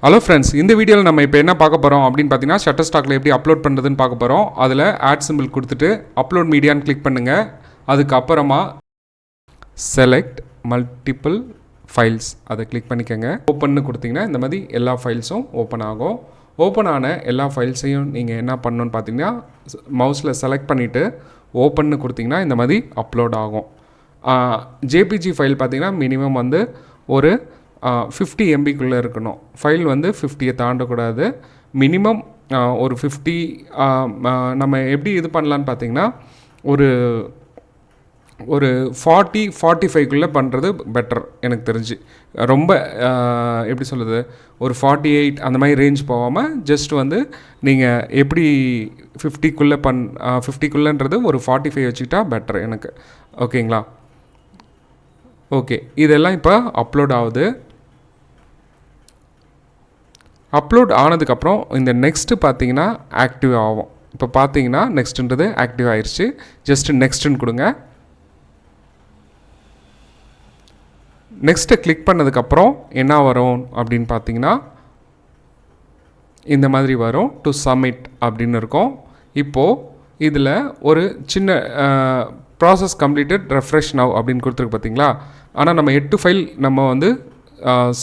Hello friends, இந்த வீடியோவில் நம்ம இப்போ என்ன பார்க்க போகிறோம் அப்படின்னு பார்த்தீங்கன்னா, ஷட்டர்ஸ்டாக்கில் எப்படி அப்லோட் பண்ணுறதுன்னு பார்க்க போகிறோம். அதில் ஆட் சிம்பிள் கொடுத்துட்டு அப்லோட் மீடியான்னு கிளிக் பண்ணுங்கள். அதுக்கப்புறமா செலக்ட் மல்டிபிள் ஃபைல்ஸ் அதை கிளிக் பண்ணிக்கோங்க. ஓப்பன்னு கொடுத்தீங்கன்னா இந்த மாதிரி எல்லா ஃபைல்ஸும் ஓப்பன் ஆகும். ஓப்பன் ஆன எல்லா ஃபைல்ஸையும் நீங்கள் என்ன பண்ணணுன்னு பார்த்தீங்கன்னா, மவுஸில் செலக்ட் பண்ணிவிட்டு ஓப்பன்னு கொடுத்தீங்கன்னா இந்த மாதிரி அப்லோட் ஆகும். ஜேபிஜி ஃபைல் பார்த்தீங்கன்னா மினிமம் வந்து ஒரு 50 MBக்குள்ளே இருக்கணும். ஃபைல் வந்து 50 தாண்டக்கூடாது. மினிமம் ஒரு 50. நம்ம எப்படி இது பண்ணலான்னு பார்த்தீங்கன்னா, ஒரு 45க்குள்ளே பண்ணுறது பெட்டர் எனக்கு தெரிஞ்சு. ரொம்ப எப்படி சொல்கிறது, ஒரு 48 அந்த மாதிரி ரேஞ்ச் போகாமல் ஜஸ்ட் வந்து நீங்கள் எப்படி 50க்குள்ளேன்றது ஒரு 45 வச்சுக்கிட்டா பெட்டர் எனக்கு. ஓகேங்களா? ஓகே, இதெல்லாம் இப்போ அப்லோட் ஆகுது. அப்லோட் ஆனதுக்கப்புறம் இந்த நெக்ஸ்ட்டு பார்த்தீங்கன்னா ஆக்டிவ் ஆகும். இப்போ பார்த்தீங்கன்னா நெக்ஸ்ட்டுன்றது ஆக்டிவ் ஆயிடுச்சு. ஜஸ்ட்டு நெக்ஸ்ட்டுன்னு கொடுங்க. நெக்ஸ்ட்டை கிளிக் பண்ணதுக்கப்புறம் என்ன வரும் அப்படின்னு பார்த்தீங்கன்னா, இந்த மாதிரி வரும். டு சப்மிட் அப்படின்னு இருக்கும். இப்போது இதில் ஒரு சின்ன ப்ராசஸ் கம்ப்ளீட்டட் ரெஃப்ரெஷ் நவ் அப்படின்னு கொடுத்துருக்கு பார்த்தீங்களா. ஆனால் நம்ம 8 ஃபைல் நம்ம வந்து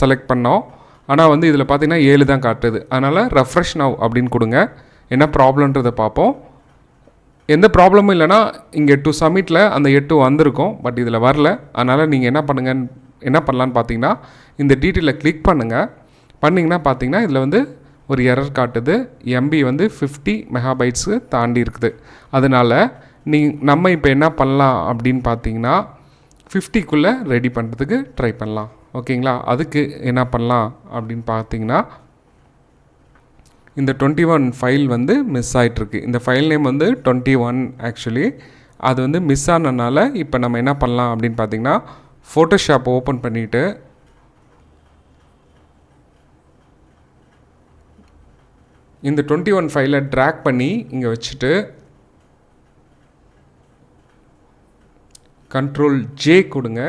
செலக்ட் பண்ணோம். ஆனால் வந்து இதில் பார்த்தீங்கன்னா 7 தான் காட்டுது. அதனால் ரெஃப்ரெஷ் நவ் அப்படின்னு கொடுங்க. என்ன ப்ராப்ளம்ன்றதை பார்ப்போம். எந்த ப்ராப்ளமும் இல்லைனா இங்கே டு சப்மிட்டில் அந்த 8 வந்திருக்கும். பட் இதில் வரல. அதனால் நீங்கள் என்ன பண்ணலான்னு பார்த்தீங்கன்னா, இந்த டீட்டெயிலில் கிளிக் பண்ணுங்கள். பண்ணிங்கன்னா பார்த்தீங்கன்னா இதில் வந்து ஒரு எரர் காட்டுது. எம்பி வந்து 50 மெகாபைட்ஸு தாண்டி இருக்குது. அதனால் நம்ம இப்போ என்ன பண்ணலாம் அப்படின்னு பார்த்தீங்கன்னா, 50க்குள்ளே ரெடி பண்ணுறதுக்கு ட்ரை பண்ணலாம். ஓகேங்களா? அதுக்கு என்ன பண்ணலாம் அப்படின்னு பார்த்தீங்கன்னா, இந்த 21 ஃபைல் வந்து மிஸ் ஆகிட்டுருக்கு. இந்த ஃபைல் நேம் வந்து 21 ஆக்சுவலி. அது வந்து மிஸ் ஆனதுனால இப்போ நம்ம என்ன பண்ணலாம் அப்படின்னு பார்த்தீங்கன்னா, ஃபோட்டோஷாப் ஓப்பன் பண்ணிவிட்டு இந்த 21 ஃபைலை ட்ராக் பண்ணி இங்கே வச்சுட்டு Ctrl+J கொடுங்க.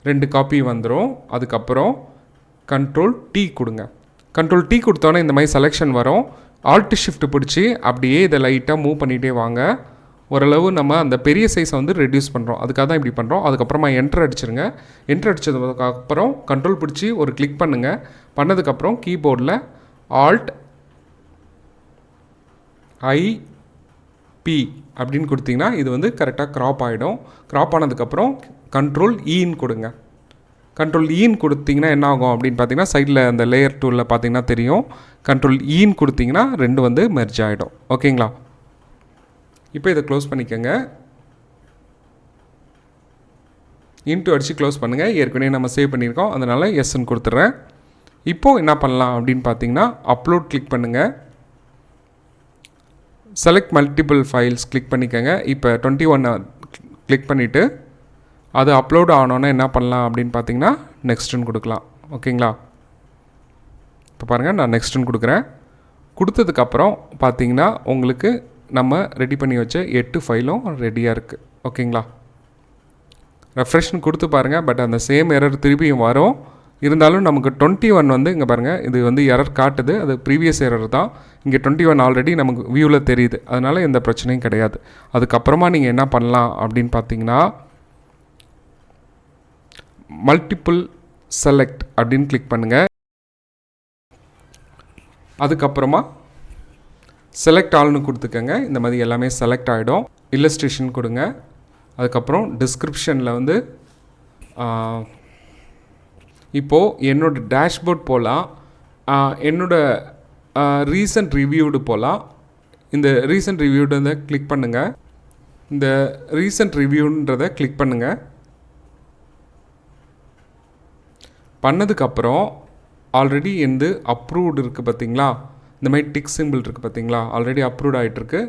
2 காப்பி வந்துடும். அதுக்கப்புறம் Ctrl+T கொடுங்க. Ctrl+T கொடுத்தோன்னே இந்த மாதிரி செலெக்ஷன் வரும். Alt+Shift பிடிச்சி அப்படியே இதை லைட்டாக மூவ் பண்ணிகிட்டே வாங்க. ஓரளவு நம்ம அந்த பெரிய சைஸை வந்து ரெடியூஸ் பண்ணுறோம். அதுக்காக தான் இப்படி பண்ணுறோம். அதுக்கப்புறமா என்டர் அடிச்சிருங்க. என்டர் அடித்ததுக்கப்புறம் கண்ட்ரோல் பிடிச்சி ஒரு கிளிக் பண்ணுங்கள். பண்ணதுக்கப்புறம் கீபோர்டில் Alt+IP அப்படின்னு கொடுத்தீங்கன்னா இது வந்து கரெக்டாக க்ராப் ஆகிடும். க்ராப் ஆனதுக்கப்புறம் Ctrl+Eன்னு கொடுங்க. Ctrl+Eன்னு கொடுத்தீங்கன்னா என்ன ஆகும் அப்படின்னு பார்த்தீங்கன்னா, சைடில் அந்த லேயர் டூலில் பார்த்தீங்கன்னா தெரியும். Ctrl+Eன்னு கொடுத்தீங்கன்னா 2 வந்து மெர்ஜ் ஆகிடும். ஓகேங்களா? இப்போ இதை க்ளோஸ் பண்ணிக்கோங்க. இன்ட்டு அடித்து க்ளோஸ் பண்ணுங்கள். ஏற்கனவே நம்ம சேவ் பண்ணியிருக்கோம். அதனால் எஸ்ன்னு கொடுத்துட்றேன். இப்போது என்ன பண்ணலாம் அப்படின்னு பார்த்தீங்கன்னா, அப்லோட் கிளிக் பண்ணுங்கள். செலக்ட் மல்டிபிள் ஃபைல்ஸ் கிளிக் பண்ணிக்கோங்க. இப்போ 21 கிளிக் பண்ணிவிட்டு அது அப்லோட் ஆனோன்னே என்ன பண்ணலாம் அப்படின்னு பார்த்தீங்கன்னா, நெக்ஸ்ட்டுன்னு கொடுக்கலாம். ஓகேங்களா? இப்போ பாருங்கள், நான் நெக்ஸ்ட்டுன்னு கொடுக்குறேன். கொடுத்ததுக்கப்புறம் பார்த்தீங்கன்னா உங்களுக்கு நம்ம ரெடி பண்ணி வச்ச 8 ஃபைலும் ரெடியாக இருக்குது. ஓகேங்களா? ரெஃப்ரெஷ்னு கொடுத்து பாருங்கள். பட் அந்த சேம் எரர் திருப்பியும் வரும். இருந்தாலும் நமக்கு 21 வந்து இங்கே பாருங்கள், இது வந்து எரர் காட்டுது. அது ப்ரீவியஸ் எரர் தான். இங்கே 21 ஆல்ரெடி நமக்கு வியூவில் தெரியுது. அதனால் எந்த பிரச்சனையும் கிடையாது. அதுக்கப்புறமா நீங்கள் என்ன பண்ணலாம் அப்படின்னு பார்த்தீங்கன்னா, மல்டிபிள் செலக்ட் அப்படின்னு கிளிக் பண்ணுங்கள். அதுக்கப்புறமா செலக்ட் ஆல்னு கொடுத்துக்கங்க. இந்த மாதிரி எல்லாமே செலக்ட் ஆகிடும். இல்லஸ்ட்ரேஷன் கொடுங்க. அதுக்கப்புறம் டிஸ்கிரிப்ஷனில் வந்து இப்போது என்னோடய டேஷ்போர்ட் போகலாம். என்னோடய ரீசன்ட் ரிவ்யூடு போகலாம். இந்த ரீசன்ட் ரிவ்யூன்றதை கிளிக் பண்ணுங்கள். இந்த ரீசன்ட் ரிவ்யூன்றதை கிளிக் பண்ணுங்கள். பண்ணதுக்கப்புறம் ஆல்ரெடி எந்த அப்ரூவ்டு இருக்குது பார்த்தீங்களா, இந்த மாதிரி டிக் சிம்பிள் இருக்குது பார்த்தீங்களா, ஆல்ரெடி அப்ரூவ்ட் ஆகிட்டுருக்கு.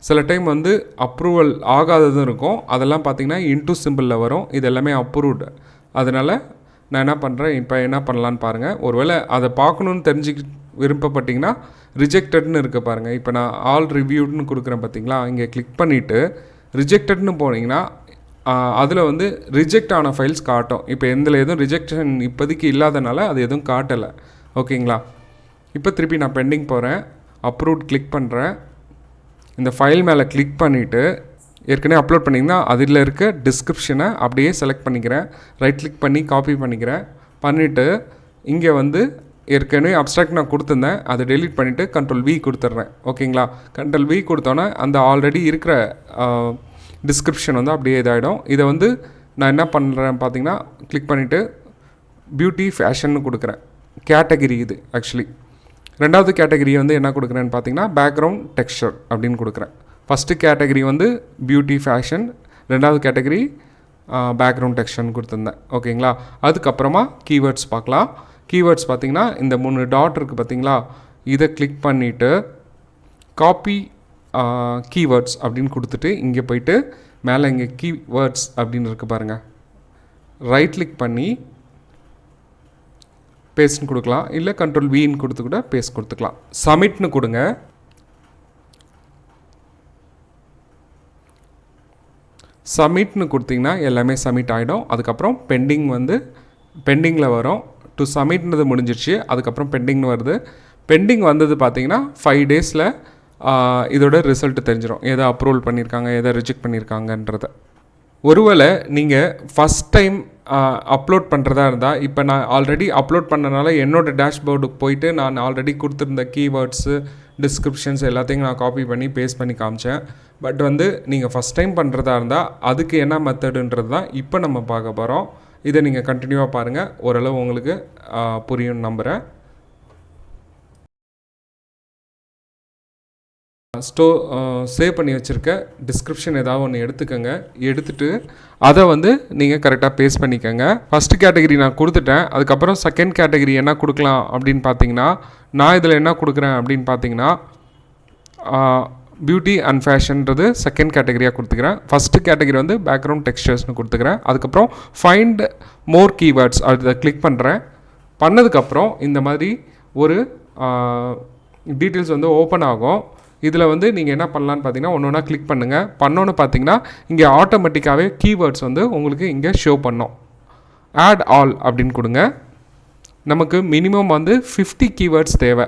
சில டைம் வந்து அப்ரூவல் ஆகாததும் இருக்கும். அதெல்லாம் பார்த்தீங்கன்னா இன்டூ சிம்பிளில் வரும். இது எல்லாமே அப்ரூவ்டு. அதனால் நான் என்ன பண்ணுறேன், இப்போ என்ன பண்ணலான்னு பாருங்கள். ஒருவேளை அதை பார்க்கணுன்னு விருப்பப்பட்டிங்கன்னா ரிஜெக்டட்னு இருக்குது பாருங்கள். இப்போ நான் ஆல் ரிவ்யூட்னு கொடுக்குறேன் பார்த்தீங்களா. இங்கே கிளிக் பண்ணிவிட்டு ரிஜெக்டட்னு போனீங்கன்னா அதில் வந்து ரிஜெக்ட் ஆன ஃபைல்ஸ் காட்டும். இப்போ எதுவும் ரிஜெக்ஷன் இப்போதைக்கு இல்லாதனால அது எதுவும் காட்டலை. ஓகேங்களா? இப்போ திருப்பி நான் பெண்டிங் போகிறேன், அப்ரூவ்ட் கிளிக் பண்ணுறேன். இந்த ஃபைல் மேலே கிளிக் பண்ணிவிட்டு ஏற்கனவே அப்லோட் பண்ணிங்கன்னா அதில் இருக்க டிஸ்கிரிப்ஷனை அப்படியே செலக்ட் பண்ணிக்கிறேன். ரைட் கிளிக் பண்ணி காப்பி பண்ணிவிட்டு இங்கே வந்து ஏற்கனவே அப்ஸ்ட்ராக்ட் நான் கொடுத்துருந்தேன், அதை டெலீட் பண்ணிவிட்டு Ctrl+V கொடுத்துட்றேன். ஓகேங்களா? Ctrl+V கொடுத்தோன்னே அந்த ஆல்ரெடி இருக்கிற டிஸ்கிரிப்ஷன் வந்து அப்படியே இதாகிடும். இதை வந்து நான் என்ன பண்ணுறேன் பார்த்தீங்கன்னா, கிளிக் பண்ணிவிட்டு பியூட்டி ஃபேஷன்னு கொடுக்குறேன். கேட்டகிரி இது ஆக்சுவலி. ரெண்டாவது கேட்டகிரி வந்து என்ன கொடுக்குறேன்னு பார்த்தீங்கன்னா பேக்ரவுண்ட் டெக்ஸ்சர் அப்படின்னு கொடுக்குறேன். ஃபஸ்ட்டு கேட்டகிரி வந்து பியூட்டி ஃபேஷன், ரெண்டாவது கேட்டகிரி பேக்ரவுண்ட் டெக்ஸ்சர்னு கொடுத்துருந்தேன். ஓகேங்களா? அதுக்கப்புறமா கீவேர்ட்ஸ் பார்க்கலாம். கீவேர்ட்ஸ் பார்த்திங்கன்னா இந்த 3 டாட் இருக்குது பார்த்தீங்களா, இதை கிளிக் பண்ணிவிட்டு காப்பி கீவேர்ட்ஸ் அப்படின்னு கொடுத்துட்டு இங்கே போயிட்டு மேலே இங்கே கீவேர்ட்ஸ் அப்படின்னு இருக்குது பாருங்கள், ரைட் கிளிக் பண்ணி பேஸ்ட்னு கொடுக்கலாம், இல்லை Ctrl+Vன்னு கொடுத்து கூட பேஸ்ட் கொடுத்துக்கலாம். சப்மிட்னு கொடுங்க. சப்மிட்னு கொடுத்திங்கன்னா எல்லாமே சப்மிட் ஆகிடும். அதுக்கப்புறம் பெண்டிங்கில் வரும். டு சப்மிட்ன்றது முடிஞ்சிருச்சு, அதுக்கப்புறம் பெண்டிங்னு வருது. பெண்டிங் வந்தது பார்த்திங்கன்னா 5 டேஸில் இதோட ரிசல்ட் தெரிஞ்சிடும், எதை அப்ரூவல் பண்ணியிருக்காங்க, எதை ரிஜெக்ட் பண்ணியிருக்காங்கன்றத. ஒருவேளை நீங்கள் ஃபஸ்ட் டைம் அப்லோட் பண்ணுறதா இருந்தால், இப்போ நான் ஆல்ரெடி அப்லோட் பண்ணனால என்னோடய டேஷ்போர்டுக்கு போயிட்டு நான் ஆல்ரெடி கொடுத்துருந்த கீவேர்ட்ஸு டிஸ்கிரிப்ஷன்ஸ் எல்லாத்தையும் நான் காப்பி பண்ணி பேஸ்ட் பண்ணி காமிச்சேன். பட் வந்து நீங்கள் ஃபஸ்ட் டைம் பண்ணுறதா இருந்தால் அதுக்கு என்ன மெத்தடுன்றது தான் இப்போ நம்ம பார்க்க போகிறோம். இதை நீங்கள் கண்டினியூவாக பாருங்கள், ஓரளவு உங்களுக்கு புரியும்னு நம்புகிறேன். சேவ் பண்ணி வச்சுருக்க டிஸ்கிரிப்ஷன் ஏதாவது ஒன்று எடுத்துக்கோங்க. எடுத்துகிட்டு அதை வந்து நீங்கள் கரெக்டாக பேஸ்ட் பண்ணிக்கோங்க. ஃபஸ்ட்டு கேட்டகிரி நான் கொடுத்துட்டேன். அதுக்கப்புறம் செகண்ட் கேட்டகிரி என்ன கொடுக்கலாம் அப்படின்னு பார்த்தீங்கன்னா, நான் இதில் என்ன கொடுக்குறேன் அப்படின்னு பார்த்தீங்கன்னா பியூட்டி அண்ட் ஃபேஷன்றது செகண்ட் கேட்டகிரியாக கொடுத்துக்கிறேன். ஃபஸ்ட்டு கேட்டகிரி வந்து பேக்ரவுண்ட் டெக்ஸ்சர்ஸ்னு கொடுத்துக்கிறேன். அதுக்கப்புறம் ஃபைண்ட் மோர் கீவேர்ட்ஸ் அதை கிளிக் பண்ணுறேன். பண்ணதுக்கப்புறம் இந்த மாதிரி ஒரு டீட்டெயில்ஸ் வந்து ஓப்பன் ஆகும். இதில் வந்து நீங்கள் என்ன பண்ணலான்னு பார்த்தீங்கன்னா ஒன்று ஒன்றா கிளிக் பண்ணுங்கள். பண்ணோன்னு பார்த்தீங்கன்னா இங்கே ஆட்டோமேட்டிக்காகவே கீவேர்ட்ஸ் வந்து உங்களுக்கு இங்கே ஷோ பண்ணோம். ஆட் ஆல் அப்படின்னு கொடுங்க. நமக்கு மினிமம் வந்து 50 கீவேர்ட்ஸ் தேவை.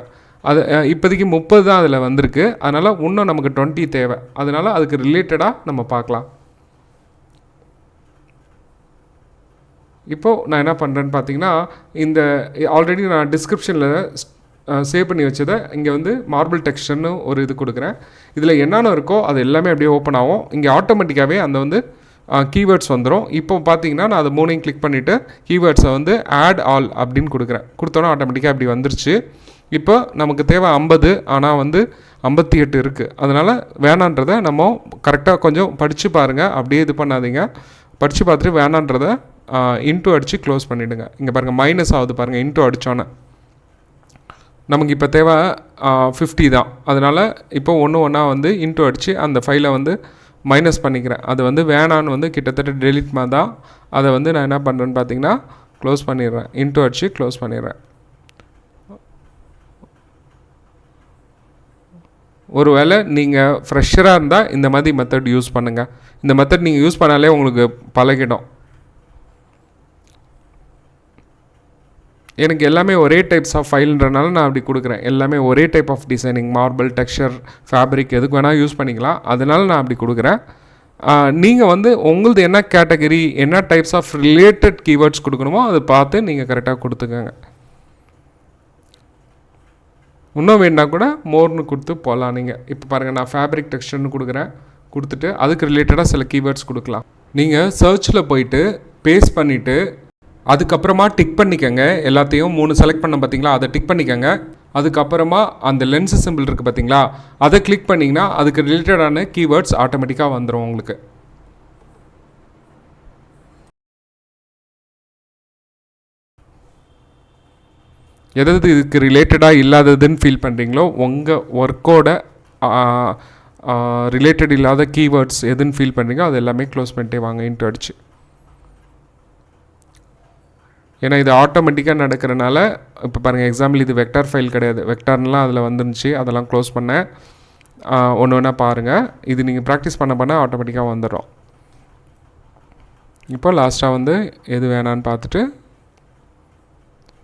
அது இப்போதைக்கு 30 தான் அதில் வந்திருக்கு. அதனால் இன்னும் நமக்கு 20 தேவை. அதனால் அதுக்கு ரிலேட்டடாக நம்ம பார்க்கலாம். இப்போது நான் என்ன பண்ணுறேன்னு பார்த்தீங்கன்னா, இந்த ஆல்ரெடி நான் டிஸ்கிரிப்ஷனில் சேவ் பண்ணி வச்சதை இங்கே வந்து மார்பிள் டெக்ஸ்சர்னு ஒரு இது கொடுக்குறேன். இதில் என்னென்ன இருக்கோ அது எல்லாமே அப்படியே ஓப்பன் ஆகும். இங்கே ஆட்டோமேட்டிக்காகவே அந்த வந்து கீவேர்ட்ஸ் வந்துடும். இப்போ பார்த்தீங்கன்னா நான் அதை 3 கிளிக் பண்ணிவிட்டு கீவேர்ட்ஸை வந்து ஆட் ஆல் அப்படின்னு கொடுக்குறேன். கொடுத்தோன்னா ஆட்டோமேட்டிக்காக அப்படி வந்துருச்சு. இப்போ நமக்கு தேவை 50, ஆனால் வந்து 58 இருக்குது. அதனால் வேணான்றதை நம்ம கரெக்டாக கொஞ்சம் படித்து பாருங்கள், அப்படியே இது பண்ணாதீங்க. படித்து பார்த்துட்டு வேணான்றதை இன்ட்டு அடித்து க்ளோஸ் பண்ணிவிடுங்க. இங்கே பாருங்கள் மைனஸ் ஆகுது பாருங்கள், இன்ட்டு அடித்தோன்னே நமக்கு இப்போ தேவை 50 தான். அதனால் இப்போ ஒன்றா வந்து இன்ட்டு அடித்து அந்த ஃபைலை வந்து மைனஸ் பண்ணிக்கிறேன். அது வந்து வேணான்னு வந்து கிட்டத்தட்ட டெலிட் மாதிரி தான். அதை வந்து நான் என்ன பண்ணுறேன்னு பார்த்தீங்கன்னா க்ளோஸ் பண்ணிடுறேன், இன்ட்டு அடித்து க்ளோஸ் பண்ணிடுறேன். ஒரு வேளை நீங்கள் ஃப்ரெஷராக இருந்தால் இந்த மாதிரி மெத்தட் யூஸ் பண்ணுங்கள். இந்த மெத்தட் நீங்கள் யூஸ் பண்ணாலே உங்களுக்கு பழகிடும். எனக்கு எல்லாமே ஒரே டைப்ஸ் ஆஃப் ஃபைல்ன்றனால நான் அப்படி கொடுக்குறேன். எல்லாமே ஒரே type of designing, marble, texture, fabric எதுக்கு வேணால் யூஸ் பண்ணிக்கலாம். அதனால நான் அப்படி கொடுக்குறேன். நீங்கள் வந்து உங்களது என்ன கேட்டகரி, என்ன டைப்ஸ் ஆஃப் ரிலேட்டட் கீவேர்ட்ஸ் கொடுக்கணுமோ அதை பார்த்து நீங்கள் கரெக்டாக கொடுத்துக்கோங்க. இன்னும் வேணா கூட மோர்னு கொடுத்து போகலாம். நீங்கள் இப்போ பாருங்கள், நான் ஃபேப்ரிக் டெக்ஸ்சர்னு கொடுத்துட்டு அதுக்கு ரிலேட்டடாக சில கீவேர்ட்ஸ் கொடுக்கலாம். நீங்கள் சர்ச்சில் போயிட்டு பேஸ்ட் பண்ணிவிட்டு அதுக்கப்புறமா டிக் பண்ணிக்கோங்க. எல்லாத்தையும் 3 செலக்ட் பண்ண பார்த்தீங்களா, அதை டிக் பண்ணிக்கோங்க. அதுக்கப்புறமா அந்த லென்ஸ் சிம்பிள் இருக்குது பார்த்தீங்களா, அதை கிளிக் பண்ணிங்கன்னா அதுக்கு ரிலேட்டடான கீவேர்ட்ஸ் ஆட்டோமேட்டிக்காக வந்துடும் உங்களுக்கு. எதாவது இதுக்கு ரிலேட்டடாக இல்லாததுன்னு ஃபீல் பண்ணுறீங்களோ, உங்கள் ஒர்க்கோட ரிலேட்டட் இல்லாத கீவேர்ட்ஸ் எதுன்னு ஃபீல் பண்ணுறீங்களோ அது எல்லாமே க்ளோஸ் பண்ணிட்டே வாங்க இன்ட்டு அடிச்சு. ஏன்னா இது ஆட்டோமேட்டிக்காக நடக்கிறனால. இப்போ பாருங்கள், எக்ஸாம்பிள் இது வெக்டார் ஃபைல் கிடையாது, வெக்டார்லாம் அதில் வந்துருந்துச்சு, அதெல்லாம் க்ளோஸ் பண்ணேன். ஒன்று ஒன்றா பாருங்கள். இது நீங்கள் ப்ராக்டிஸ் பண்ண ஆட்டோமேட்டிக்காக வந்துடும். இப்போ லாஸ்ட்டாக வந்து எது வேணான்னு பார்த்துட்டு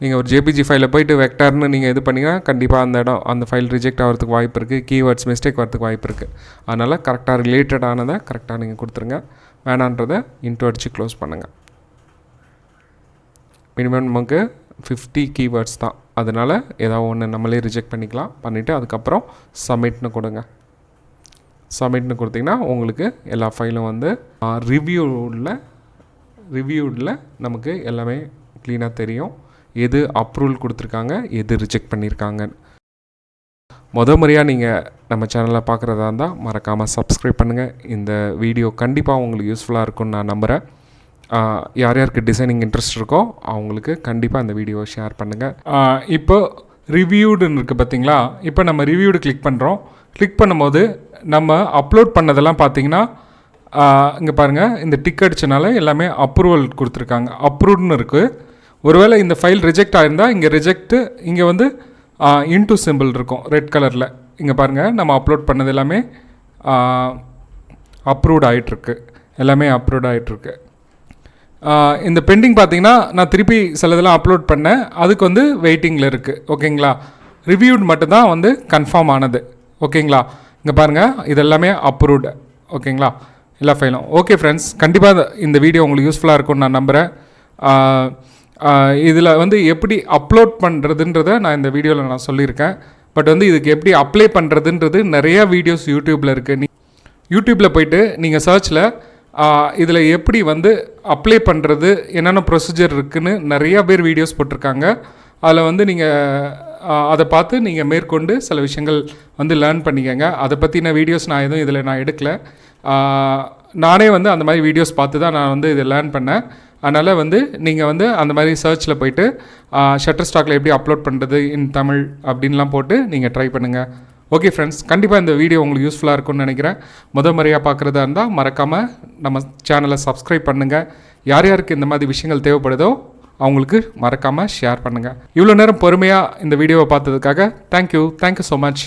நீங்கள் ஒரு ஜேபிஜி ஃபைலில் போய்ட்டு வெக்டார்னு நீங்கள் இது பண்ணிங்கன்னா கண்டிப்பாக அந்த இடம் அந்த ஃபைல் ரிஜெக்ட் ஆகிறதுக்கு வாய்ப்பு இருக்குது, கீவேர்ட்ஸ் மிஸ்டேக் வரதுக்கு வாய்ப்பு இருக்குது. அதனால் கரெக்டாக ரிலேட்டடானதை கரெக்டாக நீங்கள் கொடுத்துருங்க. வேணான்றதை இன்ட்டு அடித்து க்ளோஸ் பண்ணுங்கள். மினிமம் நமக்கு 50 கீவேர்ட்ஸ் தான், அதனால் ஏதாவது ஒன்று நம்மளே ரிஜெக்ட் பண்ணிக்கலாம். பண்ணிவிட்டு அதுக்கப்புறம் சப்மிட்னு கொடுங்க. சப்மிட்னு கொடுத்திங்கன்னா உங்களுக்கு எல்லா ஃபைலும் வந்து ரிவ்யூவில் நமக்கு எல்லாமே க்ளீனாக தெரியும். எது அப்ரூவல் கொடுத்துருக்காங்க, எது ரிஜெக்ட் பண்ணியிருக்காங்க. முறையாக நீங்கள் நம்ம சேனலை பார்க்குறதா இருந்தால் மறக்காமல் சப்ஸ்கிரைப் பண்ணுங்கள். இந்த வீடியோ கண்டிப்பாக உங்களுக்கு யூஸ்ஃபுல்லாக இருக்கும்னு நான் நம்புகிறேன். யார் யாருக்கு டிசைனிங் இன்ட்ரெஸ்ட் இருக்கோ அவங்களுக்கு கண்டிப்பாக இந்த வீடியோவை ஷேர் பண்ணுங்கள். இப்போ ரிவ்யூடுன்னு இருக்குது பார்த்தீங்களா? இப்போ நம்ம ரிவ்யூடு கிளிக் பண்ணுறோம். கிளிக் பண்ணும்போது நம்ம அப்லோட் பண்ணதெல்லாம் பார்த்தீங்கன்னா இங்கே பாருங்கள், இந்த டிக் அடித்தனால எல்லாமே அப்ரூவல் கொடுத்துருக்காங்க, அப்ரூவ்டுன்னு இருக்குது. ஒருவேளை இந்த ஃபைல் ரிஜெக்ட் ஆகிருந்தால் இங்கே ரிஜெக்ட்டு, இங்கே வந்து இன்டூ சிம்பிள் இருக்கும் ரெட் கலரில். இங்கே பாருங்கள், நம்ம அப்லோட் பண்ணது எல்லாமே அப்ரூவ்ட் ஆகிட்டுருக்கு, எல்லாமே அப்ரூவ்ட் ஆகிட்டுருக்கு. இந்த பெண்டிங் பார்த்தீங்கன்னா நான் திருப்பி சிலதெல்லாம் அப்லோட் பண்ணேன், அதுக்கு வந்து வெயிட்டிங்கில் இருக்குது. ஓகேங்களா? ரிவ்யூட் மட்டும்தான் வந்து கன்ஃபார்ம் ஆனது. ஓகேங்களா? இங்கே பாருங்கள், இது எல்லாமே அப்ரூவ்டு. ஓகேங்களா? எல்லா ஃபைலும் ஓகே ஃப்ரெண்ட்ஸ். கண்டிப்பாக இந்த வீடியோ உங்களுக்கு யூஸ்ஃபுல்லாக இருக்கும்னு நான் நம்புகிறேன். இதில் வந்து எப்படி அப்லோட் பண்ணுறதுன்றதை நான் இந்த வீடியோவில் நான் சொல்லியிருக்கேன். பட் வந்து இதுக்கு எப்படி அப்ளை பண்ணுறதுன்றது நிறையா வீடியோஸ் யூடியூப்பில் இருக்குது. யூடியூப்பில் போய்ட்டு நீங்கள் சர்ச்சில் இதில் எப்படி வந்து அப்ளை பண்ணுறது, என்னென்ன ப்ரொசீஜர் இருக்குதுன்னு நிறையா பேர் வீடியோஸ் போட்டிருக்காங்க. அதில் வந்து நீங்கள் அதை பார்த்து நீங்கள் மேற்கொண்டு சில விஷயங்கள் வந்து லேர்ன் பண்ணிக்கங்க. அதை பற்றின வீடியோஸ் நான் எதுவும் இதில் நான் எடுக்கலை. நானே வந்து அந்த மாதிரி வீடியோஸ் பார்த்து தான் நான் வந்து இதை லேர்ன் பண்ணேன். அதனால் வந்து நீங்கள் வந்து அந்த மாதிரி சர்ச்சில் போய்ட்டு ஷட்டர்ஸ்டாக்கில் எப்படி அப்லோட் பண்ணுறது இன் தமிழ் அப்படின்லாம் போட்டு நீங்கள் ட்ரை பண்ணுங்கள். ஓகே ஃப்ரெண்ட்ஸ், கண்டிப்பாக இந்த வீடியோ உங்களுக்கு யூஸ்ஃபுல்லாக இருக்கும்னு நினைக்கிறேன். முறையாக பார்க்குறதா இருந்தால் மறக்காமல் நம்ம சேனலை சப்ஸ்கிரைப் பண்ணுங்கள். யார் யாருக்கு இந்த மாதிரி விஷயங்கள் தேவைப்படுதோ அவங்களுக்கு மறக்காமல் ஷேர் பண்ணுங்கள். இவ்வளோ நேரம் பொறுமையாக இந்த வீடியோவை பார்த்ததுக்காக தேங்க்யூ ஸோ மச்.